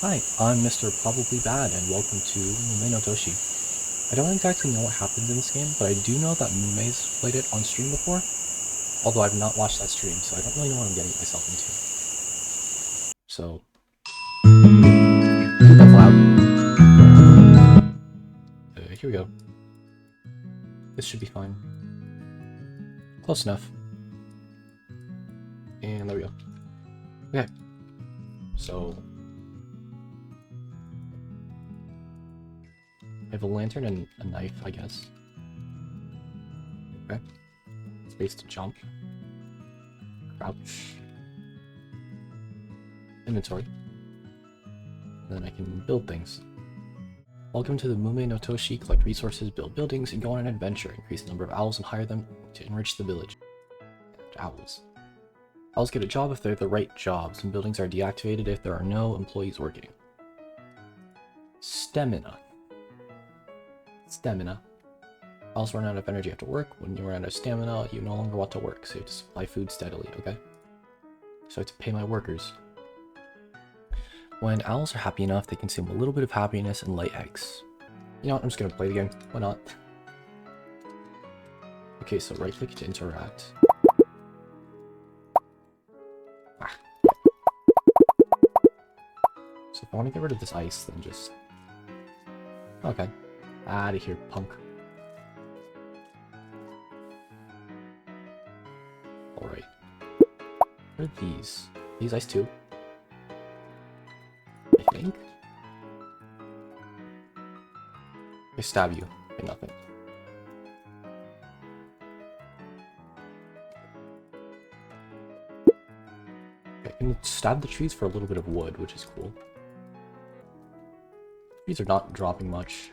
Hi, I'm Mr. Probably Bad, and welcome to Mumei no Toshi. I don't exactly know what happens in this game, but I do know that Mumei's played it on stream before, although I've not watched that stream, so I don't really know what I'm getting myself into. So, that's loud. Here we go. This should be fine. Close enough. And there we go. Okay. So, I have a lantern and a knife, I guess. Okay. Space to jump. Crouch. Inventory. And then I can build things. Welcome to the Mumei no Toshi. Collect resources, build buildings, and go on an adventure. Increase the number of owls and hire them to enrich the village. Owls. Owls get a job if they're the right jobs, and buildings are deactivated if there are no employees working. Stamina. Stamina. Owls run out of energy after work. When you run out of stamina, you no longer want to work, so you have to supply food steadily, okay? So I have to pay my workers. When owls are happy enough, they consume a little bit of happiness and lay eggs. You know what, I'm just gonna play the game. Why not? Okay, so right click to interact. Ah. So if I want to get rid of this ice, then just... Okay. Out of here, punk. Alright. What are these? These ice too? I think? I stab you. Okay, nothing. Okay, I can stab the trees for a little bit of wood, which is cool. Trees are not dropping much.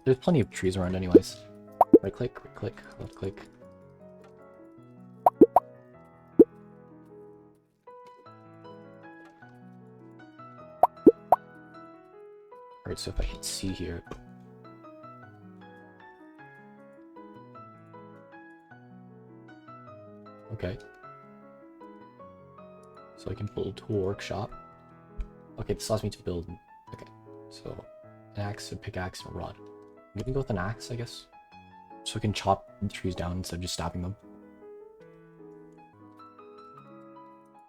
There's plenty of trees around anyways. Right click, left click. Alright, so if I hit C here... Okay. So I can build to a workshop. Okay, this allows me to build... Okay, so an axe, a pickaxe, and a rod. I'm gonna go with an axe, I guess. So I can chop the trees down instead of just stabbing them.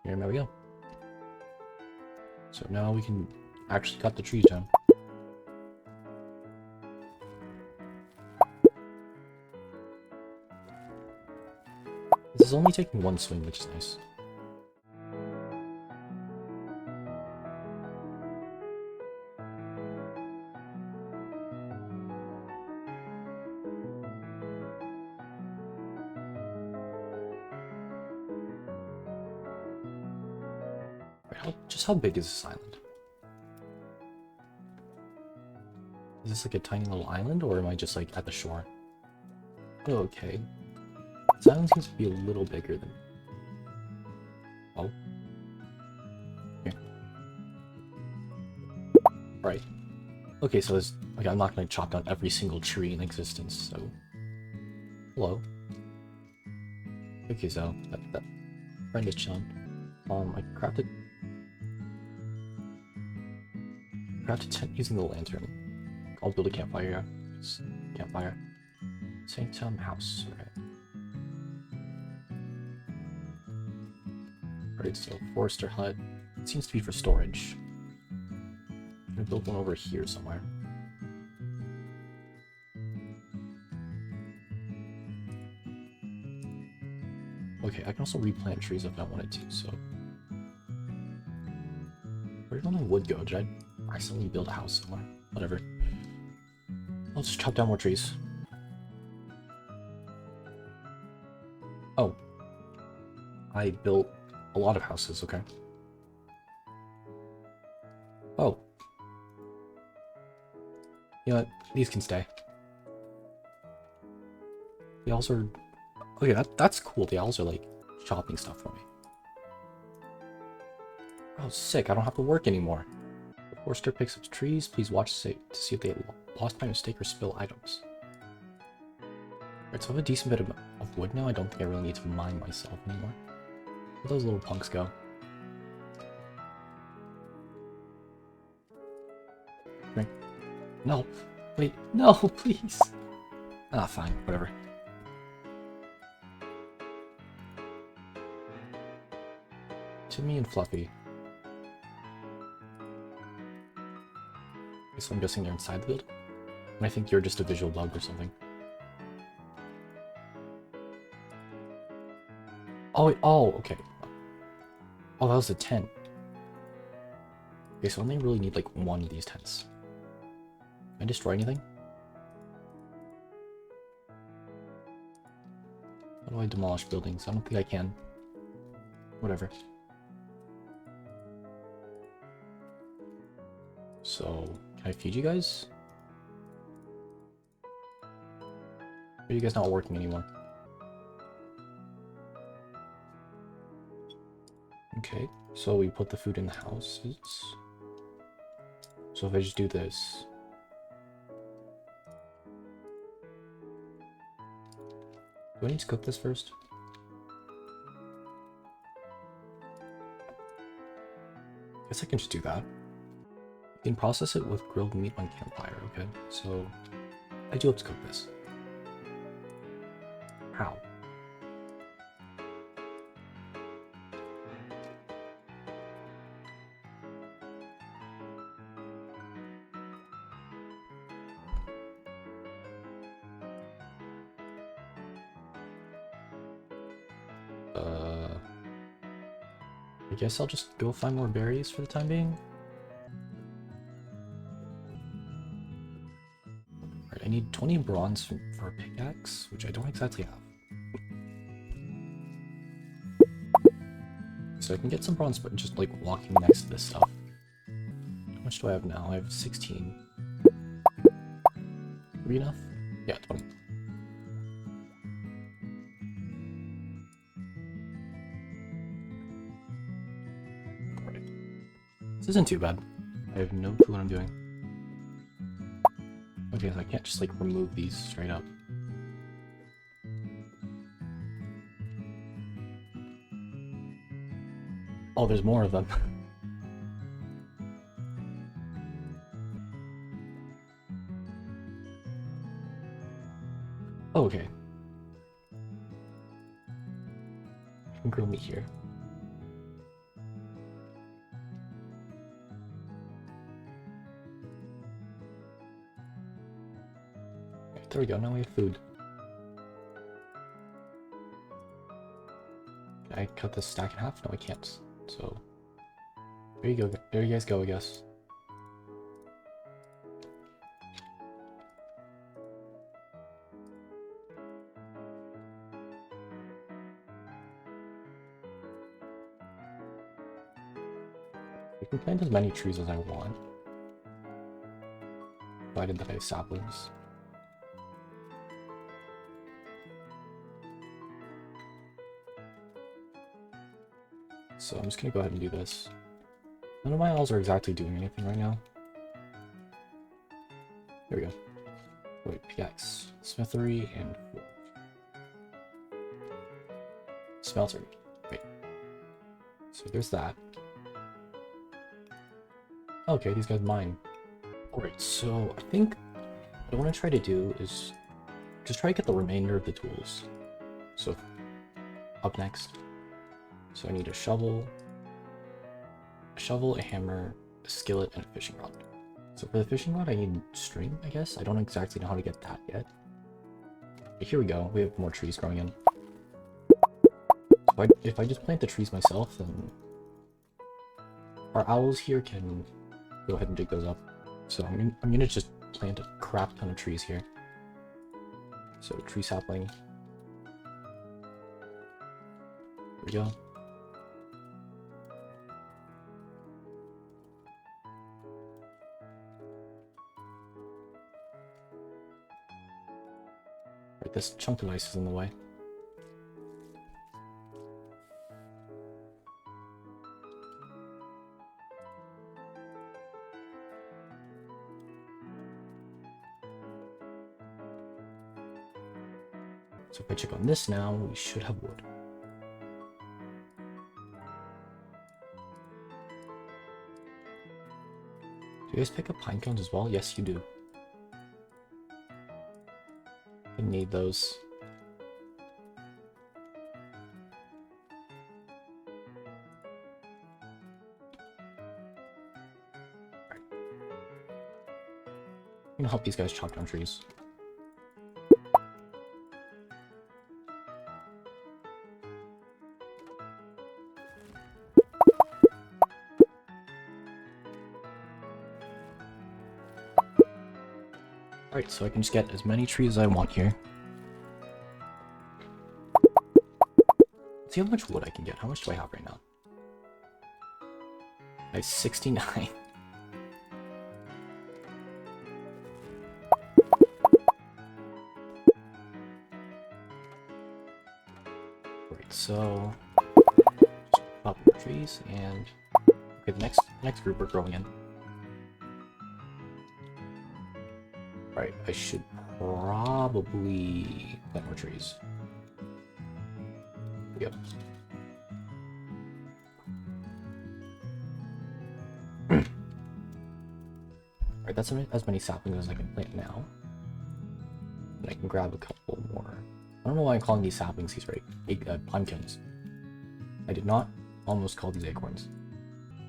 Here, there we go. So now we can actually cut the trees down. This is only taking one swing, which is nice. Just how big is this island? Is this like a tiny little island, or am I just like at the shore? Oh, okay. This island seems to be a little bigger than... Oh. Here. Right. Okay, so there's... Okay, I'm not gonna chop down every single tree in existence, so... Hello. Okay, so... That friend is chilling. I crafted tent using the lantern. I'll build a campfire. Campfire. Sanctum house. Okay. Alright, so forester hut. It seems to be for storage. I'm gonna build one over here somewhere. Okay, I can also replant trees if I wanted to, so... Where did all my wood go? Did I accidentally build a house somewhere? Whatever. I'll just chop down more trees. Oh. I built a lot of houses, okay. Oh. You know what? These can stay. The owls are... Okay, that's cool. The owls are, like, chopping stuff for me. Oh, sick. I don't have to work anymore. The forester picks up trees. Please watch to see if they lost by mistake or spill items. Alright, so I have a decent bit of wood now. I don't think I really need to mine myself anymore. Where'd those little punks go? No. Wait. No, please. Ah, fine. Whatever. Timmy and Fluffy. So I'm guessing they're inside the building. And I think you're just a visual bug or something. Oh, wait, oh, okay. Oh, that was a tent. Okay, so I only really need like one of these tents. Can I destroy anything? How do I demolish buildings? I don't think I can. Whatever. So, can I feed you guys? Or are you guys not working anymore? Okay, so we put the food in the houses. So if I just do this... Do I need to cook this first? Guess I can just do that. You can process it with grilled meat on campfire, okay? So, I do have to cook this. How? I guess I'll just go find more berries for the time being. Alright, I need 20 bronze for a pickaxe, which I don't exactly have. So I can get some bronze by just like walking next to this stuff. How much do I have now? I have 16. Be enough? Yeah, 20. Alright. This isn't too bad. I have no clue what I'm doing. Okay, so I can't just like remove these straight up. Oh, there's more of them. Oh, okay. I can grill meat here. Okay, there we go, now we have food. Can I cut this stack in half? No, I can't. So, there you go. There you guys go, I guess. I can plant as many trees as I want, provided that I have saplings. So I'm just gonna go ahead and do this. None of my owls are exactly doing anything right now. There we go. Wait, pickaxe, smithery, and forge. Smeltery. Wait. So there's that. Okay, these guys mine. Alright, so I think what I want to try to do is just try to get the remainder of the tools. So, up next. So I need a shovel, a hammer, a skillet, and a fishing rod. So for the fishing rod, I need string, I guess. I don't exactly know how to get that yet. But here we go. We have more trees growing in. So if I just plant the trees myself, then our owls here can go ahead and dig those up. So I'm gonna just plant a crap ton of trees here. So tree sapling. There we go. Right, this chunk of ice is in the way. So if I check on this now, we should have wood. Do you guys pick up pine cones as well? Yes, you do. We need those. Alright. I'm gonna help these guys chop down trees. Alright, so I can just get as many trees as I want here. Let's see how much wood I can get. How much do I have right now? I have 69. Alright, so just pop more trees and okay, the next group we're growing in. Right, I should probably plant more trees. Yep. Alright, that's as many saplings as I can plant now. And I can grab a couple more. I don't know why I'm calling these saplings these pumpkins. I did not almost call these acorns.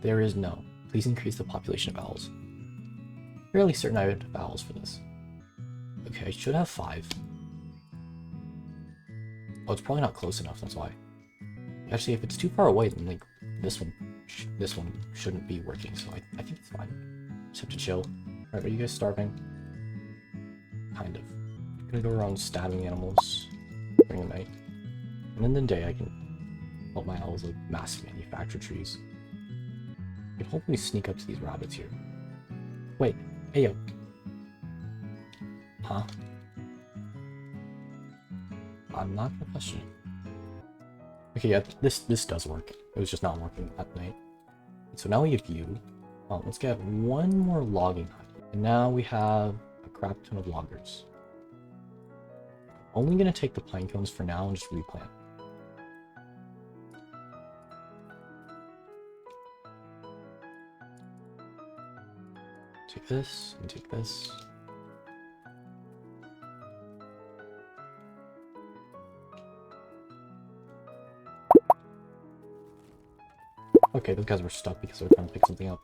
There is no. Please increase the population of owls. Fairly certain I would have owls for this. Okay, I should have 5. Oh, it's probably not close enough, that's why. Actually, if it's too far away, then like this one shouldn't be working, so I think it's fine. Just have to chill. Alright, are you guys starving? Kind of. I'm gonna go around stabbing animals during the night. And in the day I can help my owls like mass manufacture trees. I can hopefully sneak up to these rabbits here. Wait, hey yo. Huh? I'm not gonna question it. Okay, yeah, this does work. It was just not working at night. So now we have you. Let's get one more logging hut. And now we have a crap ton of loggers. Only gonna take the pine cones for now and just replant. Take this and take this. Okay, those guys were stuck because they were trying to pick something up.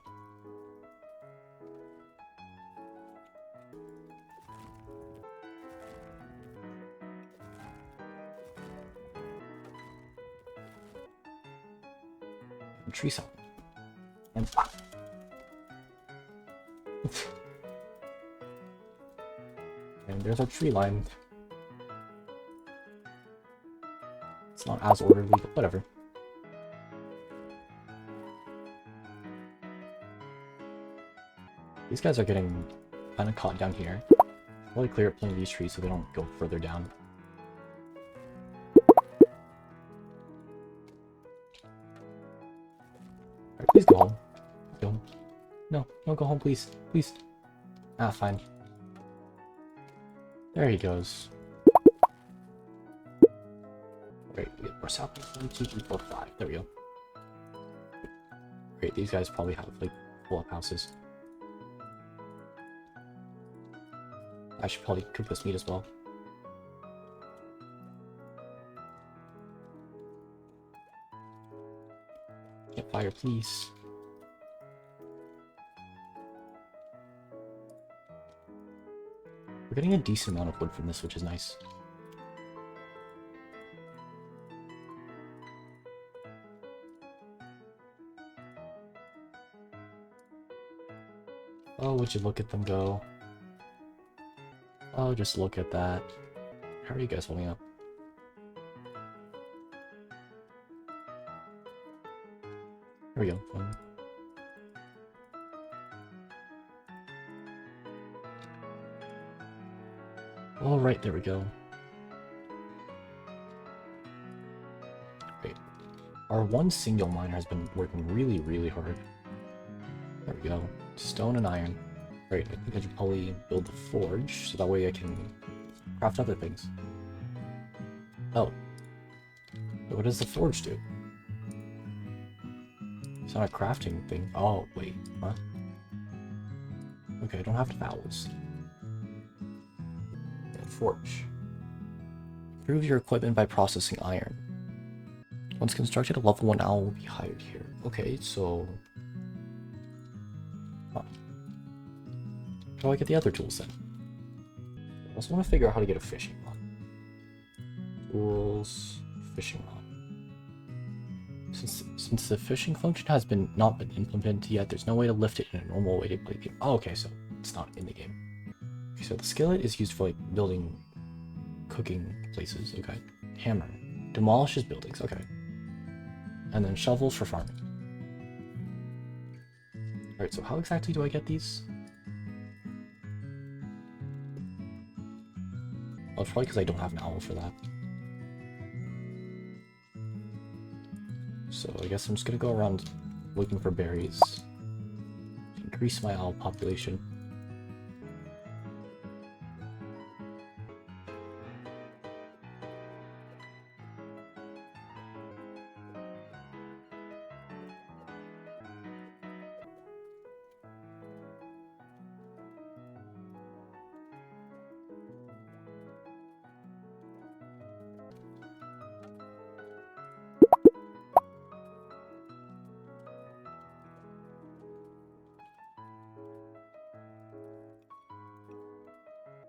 And tree sap. And and there's our tree line. It's not as orderly, but whatever. These guys are getting kind of caught down here. I'll probably clear up some of these trees so they don't go further down. Alright, please go home. Go home. No, go home, please. Please. Ah, fine. There he goes. Great, we get more saplings. 1, 2, 3, 4, 5. There we go. Great, these guys probably have, like, full-up houses. I should probably cook this meat as well. Get fire, please. We're getting a decent amount of wood from this, which is nice. Oh, would you look at them go? Oh, just look at that. How are you guys holding up? There we go. All right, there we go. Great. Our one single miner has been working really, really hard. There we go. Stone and iron. Great, I think I should probably build the forge, so that way I can craft other things. Oh. What does the forge do? It's not a crafting thing. Oh, wait. Huh? Okay, I don't have vowels. Forge. Improve your equipment by processing iron. Once constructed, a level 1 owl will be hired here. Okay, so... Huh. How do I get the other tools then? I also want to figure out how to get a fishing rod. Tools... Fishing rod. Since the fishing function has not been implemented yet, there's no way to lift it in a normal way to play the game. Oh, okay, so it's not in the game. Okay, so the skillet is used for like building, cooking places. Okay, hammer demolishes buildings. Okay, and then shovels for farming. All right, so how exactly do I get these? Well, it's probably because I don't have an owl for that. So I guess I'm just gonna go around looking for berries. Increase my owl population.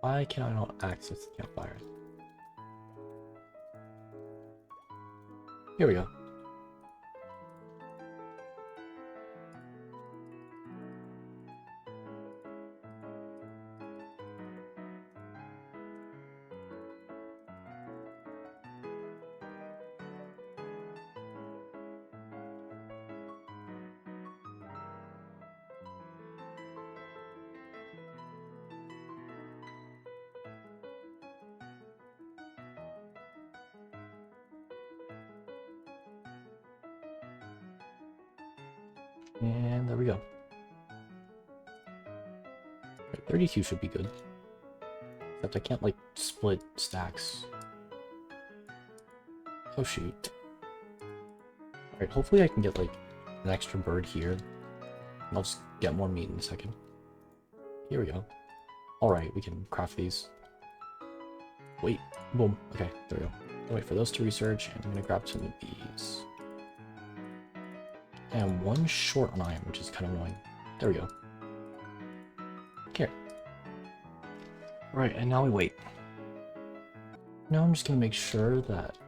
Why can I not access the campfire? Here we go. And there we go. Right, 32 should be good. Except I can't, like, split stacks. Oh, shoot. Alright, hopefully I can get, like, an extra bird here. And I'll just get more meat in a second. Here we go. Alright, we can craft these. Wait. Boom. Okay, there we go. I'll wait for those to research, and I'm gonna grab some of these. And one short on iron, which is kind of annoying. There we go. Here. Right, and now we wait. Now I'm just gonna make sure that...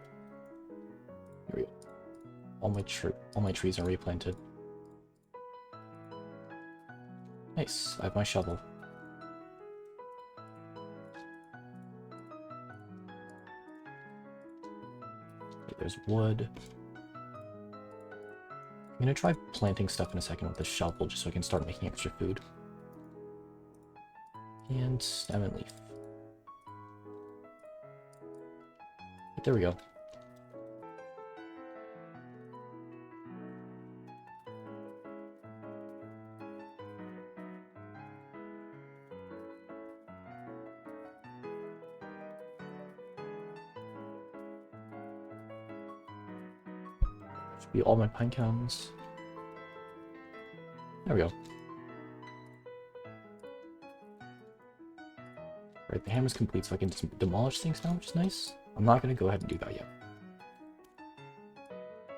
Here we go. All my trees are replanted. Nice, I have my shovel. Okay, there's wood. I'm gonna try planting stuff in a second with the shovel just so I can start making extra food. And stem and leaf. But there we go. Should be all my pine cones. There we go. Right, the hammer's complete, so I can just demolish things now, which is nice. I'm not gonna go ahead and do that yet.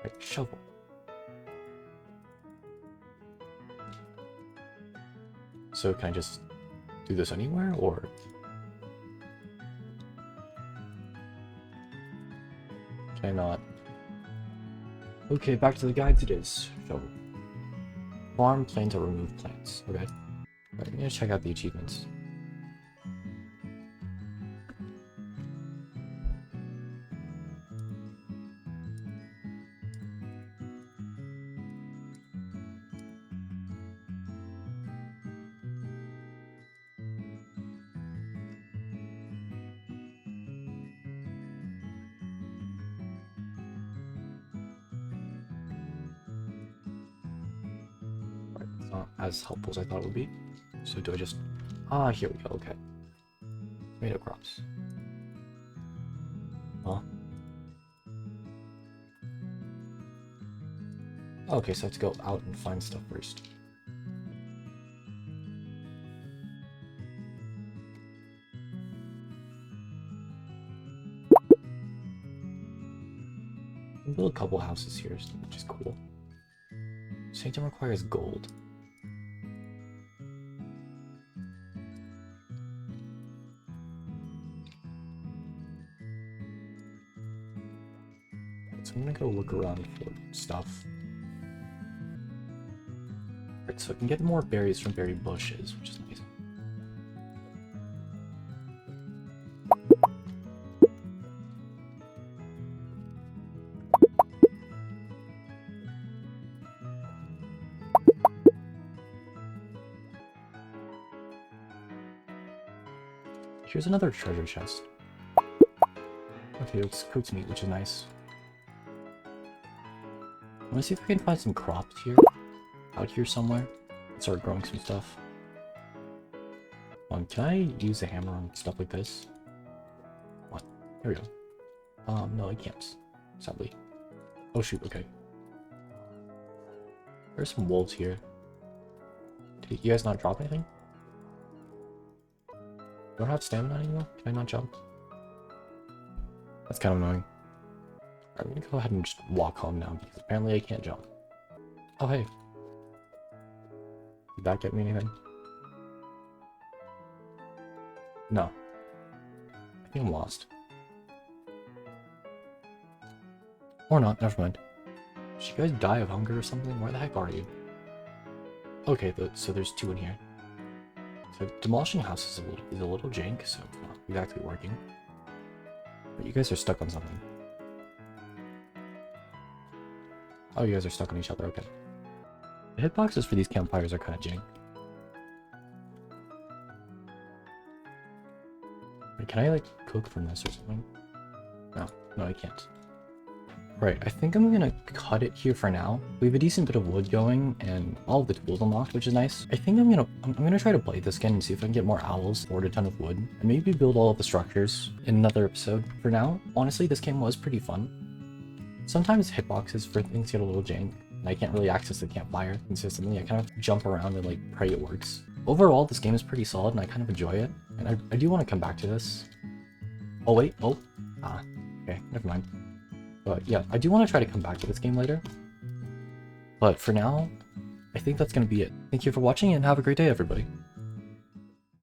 Right, shovel. So can I just do this anywhere, or... Can I not? Okay, back to the guides it is. Shovel. Farm, plant, or remove plants. Okay. Right, I'm gonna check out the achievements. Not as helpful as I thought it would be. So do I just... Ah, here we go, okay. Tomato crops. Huh? Okay, so I have to go out and find stuff first. can build a couple houses here, which is cool. Sanctum requires gold. So I'm gonna go look around for stuff. Right, so I can get more berries from berry bushes, which is nice. Here's another treasure chest. Okay, it's cooked meat, which is nice. I want to see if I can find some crops here. Out here somewhere. Start growing some stuff. Can I use a hammer on stuff like this? What? Here we go. No, I can't. Sadly. Oh shoot, okay. There's some wolves here. Did you guys not drop anything? Don't have stamina anymore? Can I not jump? That's kind of annoying. Alright, I'm gonna go ahead and just walk home now because apparently I can't jump. Oh hey. Did that get me anything? No. I think I'm lost. Or not, never mind. Did you guys die of hunger or something? Where the heck are you? Okay, so there's two in here. So demolishing houses is a little jank, so it's not exactly working. But you guys are stuck on something. Oh, you guys are stuck on each other, okay. The hitboxes for these campfires are kind of jank. Wait, can I like cook from this or something? No, I can't. Right, I think I'm gonna cut it here for now. We have a decent bit of wood going and all of the tools unlocked, which is nice. I think I'm gonna try to play this again and see if I can get more owls or a ton of wood and maybe build all of the structures in another episode. For now, honestly, this game was pretty fun. Sometimes hitboxes for things get a little jank and I can't really access the campfire consistently. I kind of jump around and like pray it works. Overall, this game is pretty solid and I kind of enjoy it. And I do want to come back to this. Oh wait, okay, never mind. But yeah, I do want to try to come back to this game later. But for now, I think that's going to be it. Thank you for watching and have a great day, everybody.